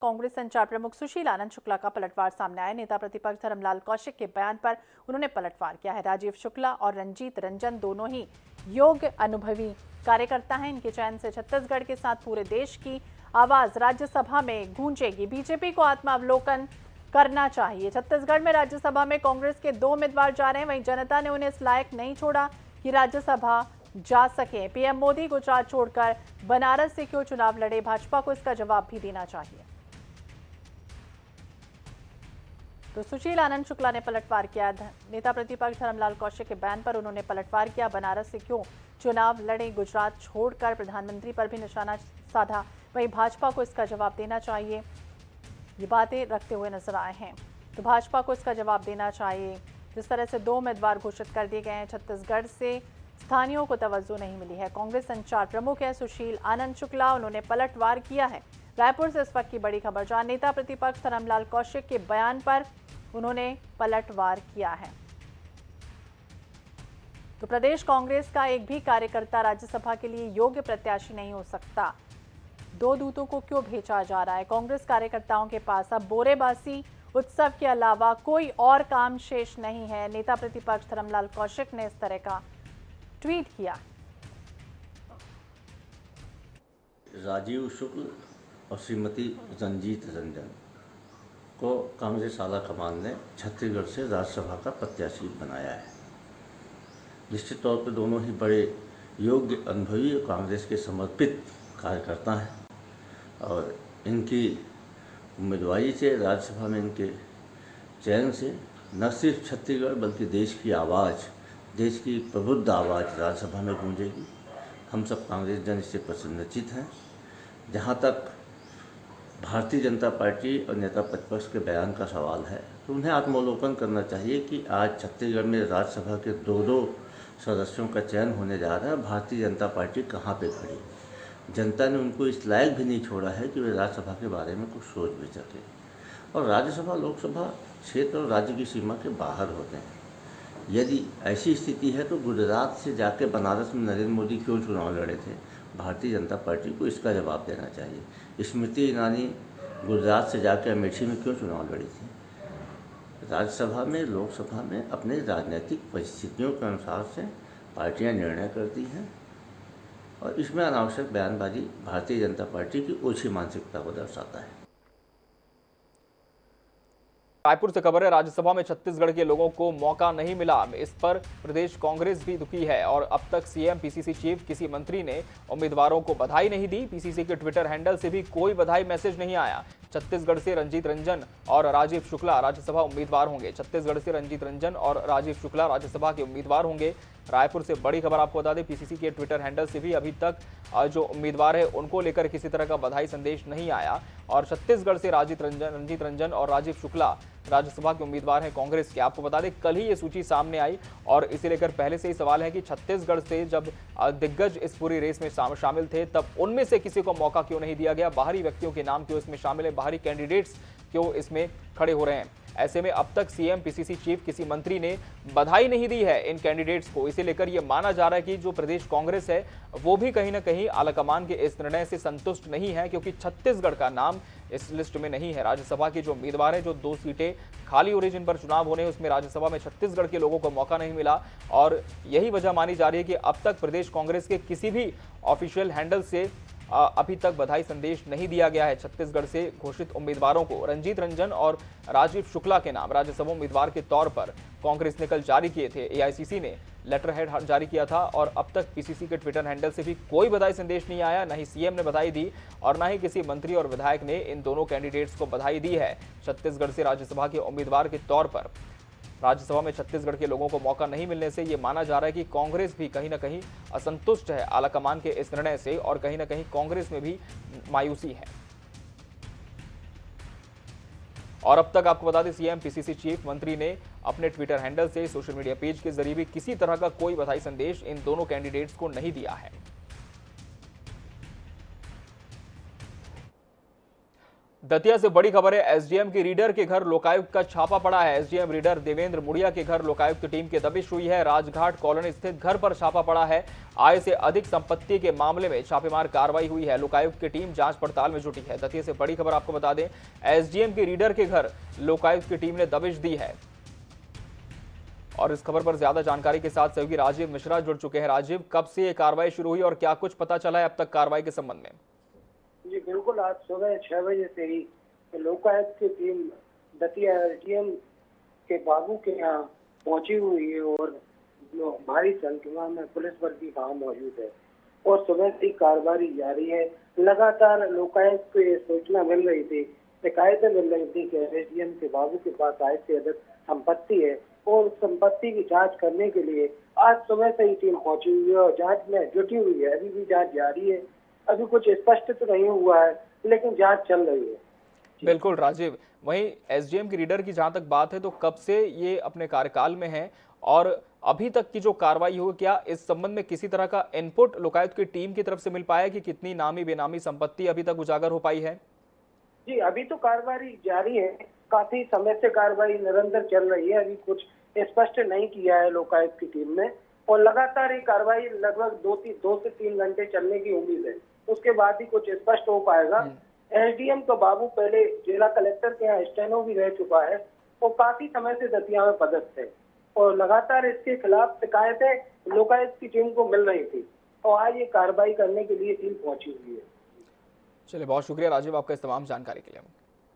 कांग्रेस संचार प्रमुख सुशील आनंद शुक्ला का पलटवार सामने आया। नेता प्रतिपक्ष धर्मलाल कौशिक के बयान पर उन्होंने पलटवार किया है। राजीव शुक्ला और रंजीत रंजन दोनों ही योग्य अनुभवी कार्यकर्ता हैं। इनके चयन से छत्तीसगढ़ के साथ पूरे देश की आवाज राज्यसभा में गूंजेगी। बीजेपी को आत्मावलोकन करना चाहिए। छत्तीसगढ़ में राज्यसभा में कांग्रेस के 2 उम्मीदवार जा रहे हैं, वहीं जनता ने उन्हें इस लायक नहीं छोड़ा कि राज्यसभा जा सके। पीएम मोदी गुजरात छोड़कर बनारस से क्यों चुनाव लड़े, भाजपा को इसका जवाब भी देना चाहिए। तो सुशील आनंद शुक्ला ने पलटवार किया। नेता प्रतिपक्ष धर्मलाल कौशिक के बयान पर उन्होंने पलटवार किया। बनारस से क्यों चुनाव लड़े, गुजरात छोड़कर प्रधानमंत्री पर भी निशाना साधा, वहीं भाजपा को इसका जवाब देना चाहिए। ये बातें रखते हुए नजर आए हैं। तो भाजपा को इसका जवाब देना चाहिए। जिस तरह से 2 उम्मीदवार घोषित कर दिए गए हैं, छत्तीसगढ़ से स्थानीयों को तवज्जो नहीं मिली है। कांग्रेस संचार प्रमुख है सुशील आनंद शुक्ला, उन्होंने पलटवार किया है। रायपुर से इस वक्त की बड़ी खबर, जहां नेता प्रतिपक्ष धर्मलाल कौशिक के बयान पर उन्होंने पलटवार किया है। तो प्रदेश कांग्रेस का एक भी कार्यकर्ता राज्यसभा के लिए योग्य प्रत्याशी नहीं हो सकता। 2 दूतों को क्यों भेजा जा रहा है? कांग्रेस कार्यकर्ताओं के पास अब बोरेबासी उत्सव के अलावा कोई और काम शेष नहीं है। नेता प्रतिपक्ष धर्मलाल कौशिक ने इस तरह का ट्वीट किया। राजीव शुक्ल और श्रीमती रंजीत रंजन को कांग्रेस आला कमान ने छत्तीसगढ़ से राज्यसभा का प्रत्याशी बनाया है। निश्चित तौर पर दोनों ही बड़े योग्य, अनुभवी और कांग्रेस के समर्पित कार्यकर्ता हैं और इनकी उम्मीदवारी से राज्यसभा में इनके चयन से न सिर्फ छत्तीसगढ़ बल्कि देश की आवाज़, देश की प्रबुद्ध आवाज़ राज्यसभा में गूंजेगी। हम सब कांग्रेस जन इससे प्रसन्नचित हैं। जहाँ तक भारतीय जनता पार्टी और नेता प्रतिपक्ष के बयान का सवाल है, तो उन्हें आत्मावलोकन करना चाहिए कि आज छत्तीसगढ़ में राज्यसभा के 2 सदस्यों का चयन होने जा रहा है। भारतीय जनता पार्टी कहाँ पे खड़ी? जनता ने उनको इस लायक भी नहीं छोड़ा है कि वे राज्यसभा के बारे में कुछ सोच भी सके। और राज्यसभा लोकसभा क्षेत्र और राज्य की सीमा के बाहर होते हैं। यदि ऐसी स्थिति है तो गुजरात से जाके बनारस में नरेंद्र मोदी क्यों चुनाव लड़े थे? भारतीय जनता पार्टी को इसका जवाब देना चाहिए। स्मृति ईरानी गुजरात से जाकर अमेठी में क्यों चुनाव लड़ी थी? राज्यसभा में, लोकसभा में अपने राजनीतिक परिस्थितियों के अनुसार से पार्टियां निर्णय करती हैं और इसमें अनावश्यक बयानबाजी भारतीय जनता पार्टी की ओछी मानसिकता को दर्शाता है। रायपुर से खबर है, राज्यसभा में छत्तीसगढ़ के लोगों को मौका नहीं मिला। इस पर प्रदेश कांग्रेस भी दुखी है और अब तक सीएम, पीसीसी चीफ, किसी मंत्री ने उम्मीदवारों को बधाई नहीं दी। पीसीसी के ट्विटर हैंडल से भी कोई बधाई मैसेज नहीं आया। छत्तीसगढ़ से रंजीत रंजन और राजीव शुक्ला राज्यसभा उम्मीदवार होंगे। छत्तीसगढ़ से रंजीत रंजन और राजीव शुक्ला राज्यसभा के उम्मीदवार होंगे। रायपुर से बड़ी खबर आपको बता दें, पीसीसी के ट्विटर हैंडल से भी अभी तक जो उम्मीदवार है उनको लेकर किसी तरह का बधाई संदेश नहीं आया। और छत्तीसगढ़ से रंजीत रंजन और राजीव शुक्ला राज्यसभा के उम्मीदवार हैं कांग्रेस के। आपको बता दें, कल ही ये सूची सामने आई और इसे लेकर पहले से ही सवाल है कि छत्तीसगढ़ से जब दिग्गज इस पूरी रेस में शामिल थे, तब उनमें से किसी को मौका क्यों नहीं दिया गया? बाहरी व्यक्तियों के नाम क्यों इसमें शामिल है? बाहरी कैंडिडेट्स क्यों इसमें खड़े हो रहे हैं? ऐसे में अब तक सीएम, पीसीसी चीफ, किसी मंत्री ने बधाई नहीं दी है इन कैंडिडेट्स को। इसे लेकर यह माना जा रहा है कि जो प्रदेश कांग्रेस है वो भी कहीं ना कहीं आलाकमान के इस निर्णय से संतुष्ट नहीं है, क्योंकि छत्तीसगढ़ का नाम इस लिस्ट में नहीं है। राज्यसभा के जो उम्मीदवार हैं, जो 2 सीटें खाली हो रही जिन पर चुनाव होने, उसमें राज्यसभा में छत्तीसगढ़ के लोगों को मौका नहीं मिला और यही वजह मानी जा रही है कि अब तक प्रदेश कांग्रेस के किसी भी ऑफिशियल हैंडल से अभी तक बधाई संदेश नहीं दिया गया है। छत्तीसगढ़ से घोषित उम्मीदवारों को रंजीत रंजन और राजीव शुक्ला के नाम राज्यसभा उम्मीदवार के तौर पर कांग्रेस ने कल जारी किए थे। एआईसीसी ने लेटर हेड जारी किया था और अब तक पीसीसी के ट्विटर हैंडल से भी कोई बधाई संदेश नहीं आया। न ही सीएम ने बधाई दी और न ही किसी मंत्री और विधायक ने इन दोनों कैंडिडेट्स को बधाई दी है। छत्तीसगढ़ से राज्यसभा के उम्मीदवार के तौर पर राज्यसभा में छत्तीसगढ़ के लोगों को मौका नहीं मिलने से ये माना जा रहा है कि कांग्रेस भी कहीं ना कहीं असंतुष्ट है आलाकमान के इस निर्णय से और कहीं ना कहीं कांग्रेस में भी मायूसी है। और अब तक आपको बता दें, सीएम, पीसीसी चीफ, मंत्री ने अपने ट्विटर हैंडल से, सोशल मीडिया पेज के जरिए भी किसी तरह का कोई बधाई संदेश इन दोनों कैंडिडेट्स को नहीं दिया है। दतिया से बड़ी खबर है। एसडीएम के रीडर के घर लोकायुक्त का छापा पड़ा है। एसडीएम रीडर देवेंद्र मुड़िया के घर लोकायुक्त की टीम की दबिश हुई है। राजघाट कॉलोनी स्थित घर पर छापा पड़ा है। आय से अधिक संपत्ति के मामले में छापेमार कार्रवाई हुई है। लोकायुक्त की टीम जांच पड़ताल में जुटी है। दतिया से बड़ी खबर आपको बता दें, एसडीएम के रीडर के घर लोकायुक्त की टीम ने दबिश दी है। और इस खबर पर ज्यादा जानकारी के साथ सहयोगी राजीव मिश्रा जुड़ चुके हैं। राजीव, कब से ये कार्रवाई शुरू हुई और क्या कुछ पता चला है अब तक कार्रवाई के संबंध में? जी बिल्कुल, आज सुबह 6 बजे से ही लोकायुक्त की टीम दतिया एसडीएम के बाबू के यहाँ पहुंची हुई है और भारी संख्या में पुलिस बल भी वहाँ मौजूद है और सुबह से कार्रवाई जारी है। लगातार लोकायुक्त को ये सूचना मिल रही थी, शिकायतें मिल रही थी कि एसडीएम के बाबू के पास आय से अधिक संपत्ति है और उस संपत्ति की जांच करने के लिए आज सुबह से ही टीम पहुंची हुई है और जांच में जुटी हुई है। अभी भी जांच जारी है, अभी कुछ स्पष्ट तो नहीं हुआ है लेकिन जांच चल रही है। बिल्कुल राजीव, वहीं एसडीएम की रीडर की जहां तक बात है तो कब से ये अपने कार्यकाल में है और अभी तक की जो कार्रवाई हुई, क्या इस संबंध में किसी तरह का इनपुट लोकायुक्त की टीम की तरफ से मिल पाया कि कितनी नामी बेनामी संपत्ति अभी तक उजागर हो पाई है? जी अभी तो कार्रवाई जारी है, काफी समय से कार्रवाई निरंतर चल रही है। अभी कुछ स्पष्ट नहीं किया है लोकायुक्त की टीम ने और लगातार ये कार्रवाई लगभग 2 से 3 घंटे चलने की उम्मीद है। उसके बाद ही कुछ स्पष्ट हो पाएगा। एसडीएम का बाबू पहले जिला कलेक्टर के यहाँ स्टेनो भी रह चुका है और काफी समय से दतिया में पदस्थ है और लगातार इसके खिलाफ शिकायतें लोकायुक्त की टीम को मिल रही थी और आज ये कार्रवाई करने के लिए टीम पहुंची हुई है। चलिए, बहुत शुक्रिया राजीव आपका इस तमाम जानकारी के लिए।